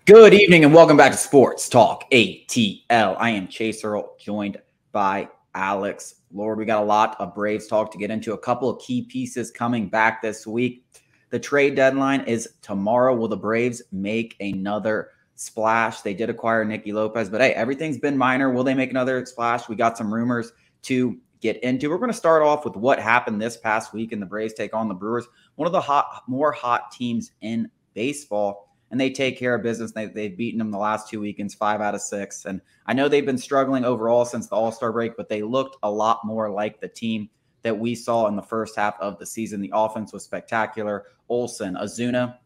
Good evening and welcome back to Sports Talk ATL. I am Chase Earl, joined by Alex Lord. We got a lot of Braves talk to get into. A couple of key pieces coming back this week. The trade deadline is tomorrow. Will the Braves make another splash? They did acquire Nicky Lopez, but hey, everything's been minor. Will they make another splash? We got some rumors to get into. We're going to start off with what happened this past week, and the Braves take on the Brewers, one of the more hot teams in baseball. And they take care of business. They've beaten them the last 2 weekends, 5 out of 6. And I know they've been struggling overall since the All-Star break, but they looked a lot more like the team that we saw in the first half of the season. The offense was spectacular. Olsen, Ozuna,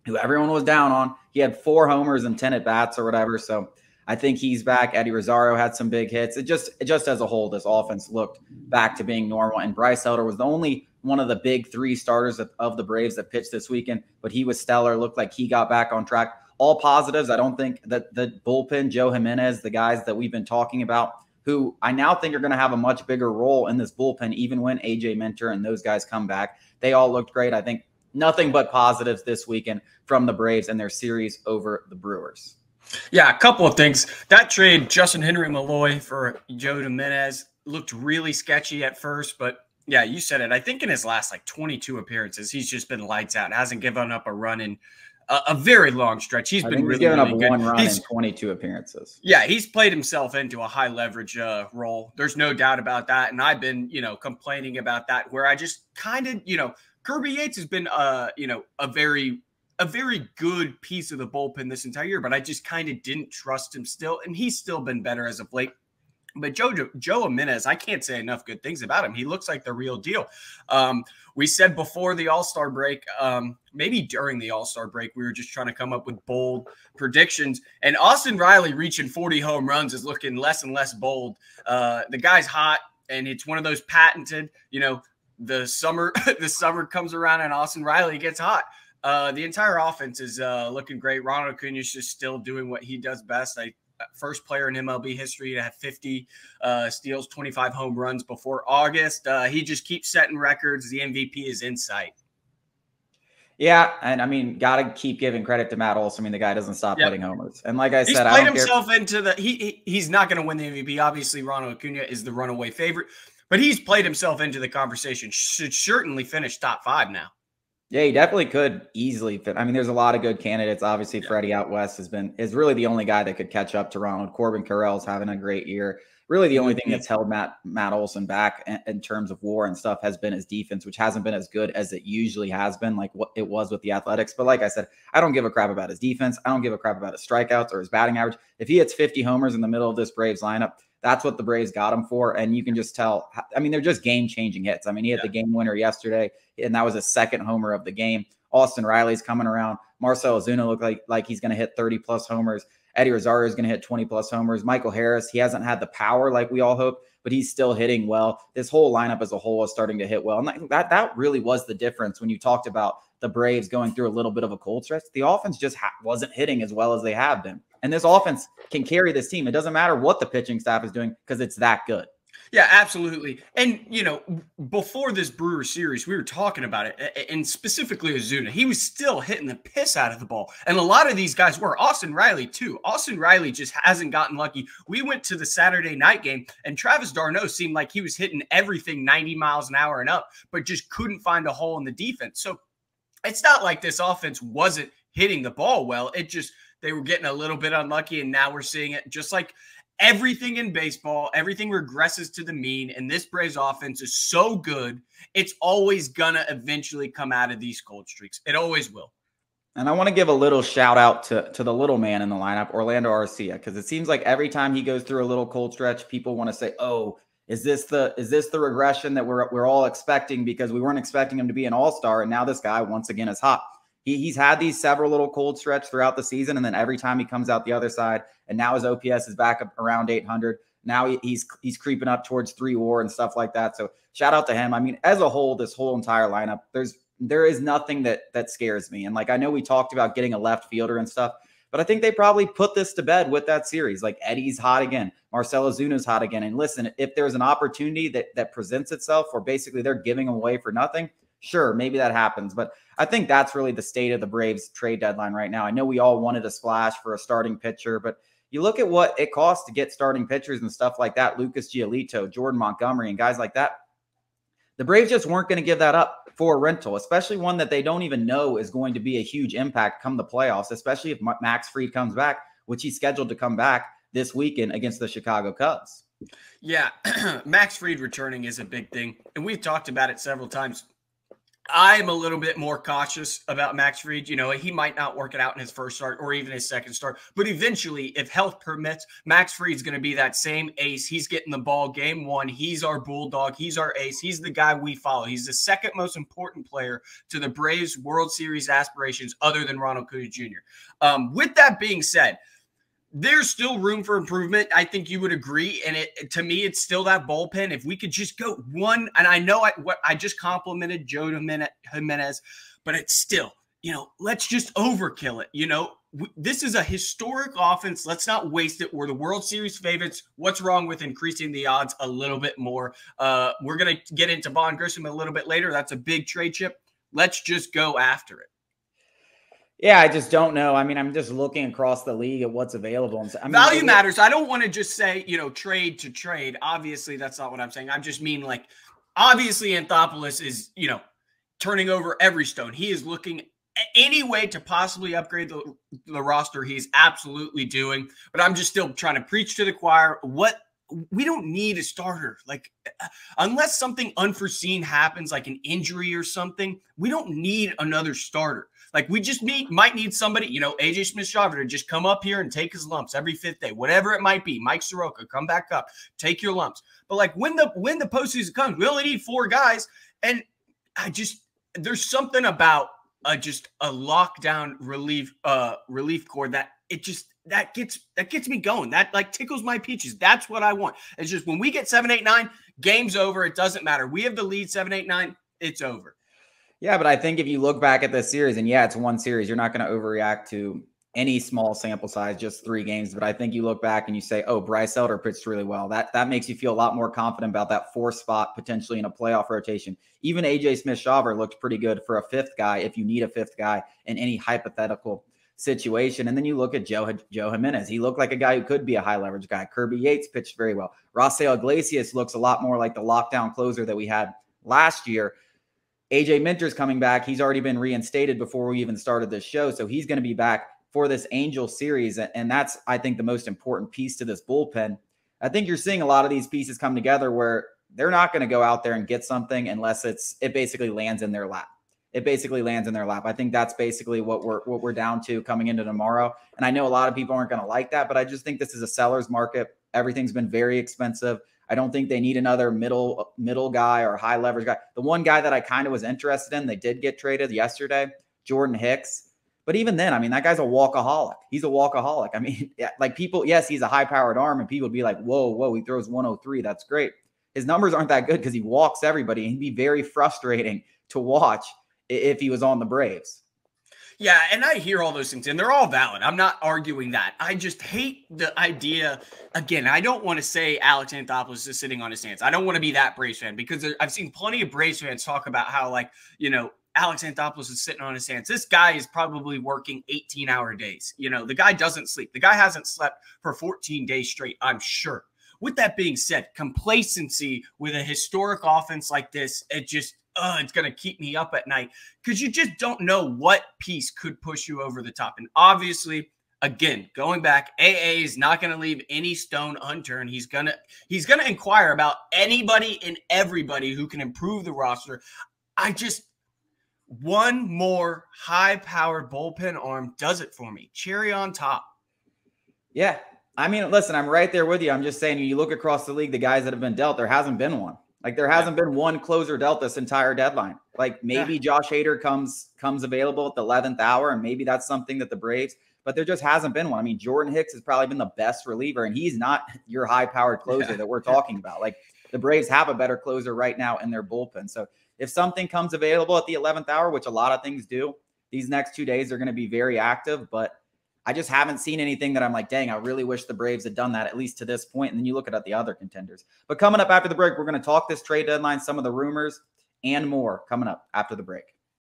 who everyone was down on, he had 4 homers and 10 at-bats or whatever. So I think he's back. Eddie Rosario had some big hits. It just as a whole, this offense looked back to being normal. And Bryce Elder was the only one of the big 3 starters of the Braves that pitched this weekend, but he was stellar. Looked like he got back on track. All positives. I don't think that the bullpen, Joe Jimenez, the guys that we've been talking about, who I now think are going to have a much bigger role in this bullpen, even when AJ Minter and those guys come back. They all looked great. I think nothing but positives this weekend from the Braves and their series over the Brewers. Yeah, a couple of things. That trade, Justin Henry Malloy for Joe Jimenez, looked really sketchy at first, but yeah, you said it. I think in his last 22 appearances, he's just been lights out. Hasn't given up a run in a very long stretch. He's been really given up good. One run in 22 appearances. Yeah, he's played himself into a high leverage role. There's no doubt about that. And I've been, complaining about that, where I just kind of, Kirby Yates has been, a very good piece of the bullpen this entire year, but I just kind of didn't trust him still. And he's still been better as of late. But Joe Jimenez, I can't say enough good things about him. He looks like the real deal. We said before the All-Star break, maybe during the All-Star break, we were just trying to come up with bold predictions. And Austin Riley reaching 40 home runs is looking less and less bold. The guy's hot, and it's one of those patented, the summer comes around and Austin Riley gets hot. The entire offense is looking great. Ronald Acuna is just still doing what he does best. First player in MLB history to have 50 steals, 25 home runs before August. He just keeps setting records. The MVP is in sight. Yeah, and I mean, got to keep giving credit to Matt Olson. I mean, the guy doesn't stop hitting homers. And like I said, he's played himself into the he's not going to win the MVP. Obviously, Ronald Acuna is the runaway favorite, but he's played himself into the conversation. Should certainly finish top 5 now. Yeah, he definitely could easily fit. I mean, there's a lot of good candidates. Obviously, Freddie out west is really the only guy that could catch up to Ronald. Corbin Carroll's having a great year. Really, the only thing that's held Matt Olson back in terms of WAR and stuff has been his defense, which hasn't been as good as it usually has been, like what it was with the Athletics. But like I said, I don't give a crap about his defense. I don't give a crap about his strikeouts or his batting average. If he hits 50 homers in the middle of this Braves lineup, that's what the Braves got him for. And you can just tell, I mean, they're just game-changing hits. I mean, he hit the game winner yesterday, and that was his second homer of the game. Austin Riley's coming around. Marcell Ozuna looked like he's going to hit 30-plus homers. Eddie Rosario is going to hit 20-plus homers. Michael Harris, he hasn't had the power like we all hoped, but he's still hitting well. This whole lineup as a whole is starting to hit well. And that really was the difference when you talked about the Braves going through a little bit of a cold stretch. The offense just wasn't hitting as well as they have been. And this offense can carry this team. It doesn't matter what the pitching staff is doing because it's that good. Yeah, absolutely. And, before this Brewers series, we were talking about it, and specifically Ozuna. He was still hitting the piss out of the ball. And a lot of these guys were. Austin Riley, too. Austin Riley just hasn't gotten lucky. We went to the Saturday night game, and Travis d'Arnaud seemed like he was hitting everything 90 miles an hour and up, but just couldn't find a hole in the defense. So it's not like this offense wasn't hitting the ball well. It just they were getting a little bit unlucky, and now we're seeing it just like everything in baseball. Everything regresses to the mean, and this Braves offense is so good, it's always going to eventually come out of these cold streaks. It always will. And I want to give a little shout out to the little man in the lineup, Orlando Arcia, because it seems like every time he goes through a little cold stretch, people want to say, oh, is this the regression that we're all expecting because we weren't expecting him to be an all-star, and now this guy once again is hot. He's had these several little cold stretch throughout the season, and then every time he comes out the other side, and now his OPS is back up around 800. Now he's creeping up towards 3 WAR and stuff like that. So shout out to him. I mean, as a whole, this whole entire lineup, there is nothing that scares me. And like I know we talked about getting a left fielder and stuff, but I think they probably put this to bed with that series. Like Eddie's hot again, Marcell Ozuna's hot again. And listen, if there's an opportunity that presents itself where basically they're giving them away for nothing, Sure, maybe that happens. But I think that's really the state of the Braves trade deadline right now. I know we all wanted a splash for a starting pitcher, but you look at what it costs to get starting pitchers and stuff like that, Lucas Giolito, Jordan Montgomery, and guys like that. The Braves just weren't going to give that up for a rental, especially one that they don't even know is going to be a huge impact come the playoffs, especially if Max Fried comes back, which he's scheduled to come back this weekend against the Chicago Cubs. Yeah, Max Fried returning is a big thing, and we've talked about it several times. I'm a little bit more cautious about Max Fried. You know, he might not work it out in his first start or even his second start, but eventually, if health permits, Max Fried's going to be that same ace. He's getting the ball game one. He's our bulldog. He's our ace. He's the guy we follow. He's the second most important player to the Braves World Series aspirations other than Ronald Acuna Jr. With that being said, there's still room for improvement. I think you would agree. And to me, it's still that bullpen. If we could just go one, and I know I just complimented Joe Jimenez, but it's still, let's just overkill it. This is a historic offense. Let's not waste it. We're the World Series favorites. What's wrong with increasing the odds a little bit more? We're going to get into Vaughn Grissom a little bit later. That's a big trade chip. Let's just go after it. Yeah, I just don't know. I mean, I'm just looking across the league at what's available. Value matters. I don't want to just say, trade to trade. Obviously, that's not what I'm saying. I just mean, obviously Anthopoulos is, turning over every stone. He is looking any way to possibly upgrade the roster. He's absolutely doing. But I'm just still trying to preach to the choir. We don't need a starter. Unless something unforeseen happens, like an injury or something, we don't need another starter. We just might need somebody, AJ Smith-Shawver to just come up here and take his lumps every fifth day, whatever it might be. Mike Soroka, come back up, take your lumps. But when the postseason comes, we only need 4 guys, and there's something about just a lockdown relief core that gets me going. That tickles my peaches. That's what I want. It's just when we get 7-8-9, game's over. It doesn't matter. We have the lead 7-8-9. It's over. Yeah, but I think if you look back at this series, and yeah, it's one series, you're not going to overreact to any small sample size, just 3 games. But I think you look back and you say, oh, Bryce Elder pitched really well. That makes you feel a lot more confident about that 4th spot potentially in a playoff rotation. Even AJ Smith-Shawver looked pretty good for a 5th guy if you need a 5th guy in any hypothetical situation. And then you look at Joe Jimenez. He looked like a guy who could be a high leverage guy. Kirby Yates pitched very well. Rafael Iglesias looks a lot more like the lockdown closer that we had last year. AJ Minter's coming back. He's already been reinstated before we even started this show. So he's going to be back for this Angel series. And that's, I think, the most important piece to this bullpen. I think you're seeing a lot of these pieces come together where they're not going to go out there and get something unless it basically lands in their lap. It basically lands in their lap. I think that's basically what we're down to coming into tomorrow. And I know a lot of people aren't going to like that, but I just think this is a seller's market. Everything's been very expensive. I don't think they need another middle guy or high leverage guy. The one guy that I kind of was interested in, they did get traded yesterday, Jordan Hicks. But even then, I mean, that guy's a walkaholic. He's a walkaholic. I mean, people, yes, he's a high-powered arm, and people would be like, whoa, he throws 103. That's great. His numbers aren't that good because he walks everybody, and he'd be very frustrating to watch if he was on the Braves. Yeah, and I hear all those things, and they're all valid. I'm not arguing that. I just hate the idea. Again, I don't want to say Alex Anthopoulos is sitting on his hands. I don't want to be that Braves fan because I've seen plenty of Braves fans talk about how, Alex Anthopoulos is sitting on his hands. This guy is probably working 18-hour days. The guy doesn't sleep. The guy hasn't slept for 14 days straight, I'm sure. With that being said, complacency with a historic offense like this, it's going to keep me up at night because you just don't know what piece could push you over the top. And obviously, again, going back, AA is not going to leave any stone unturned. He's going to inquire about anybody and everybody who can improve the roster. One more high-powered bullpen arm does it for me. Cherry on top. Yeah. I mean, listen, I'm right there with you. I'm just saying, you look across the league, the guys that have been dealt, there hasn't been one. There hasn't been one closer dealt this entire deadline. Maybe Josh Hader comes available at the 11th hour, and maybe that's something that the Braves, but there just hasn't been one. I mean, Jordan Hicks has probably been the best reliever, and he's not your high-powered closer that we're talking about. The Braves have a better closer right now in their bullpen. So if something comes available at the 11th hour, which a lot of things do, these next 2 days are going to be very active, but I just haven't seen anything that I'm like, dang, I really wish the Braves had done that, at least to this point. And then you look at the other contenders. But coming up after the break, we're going to talk this trade deadline, some of the rumors, and more coming up after the break.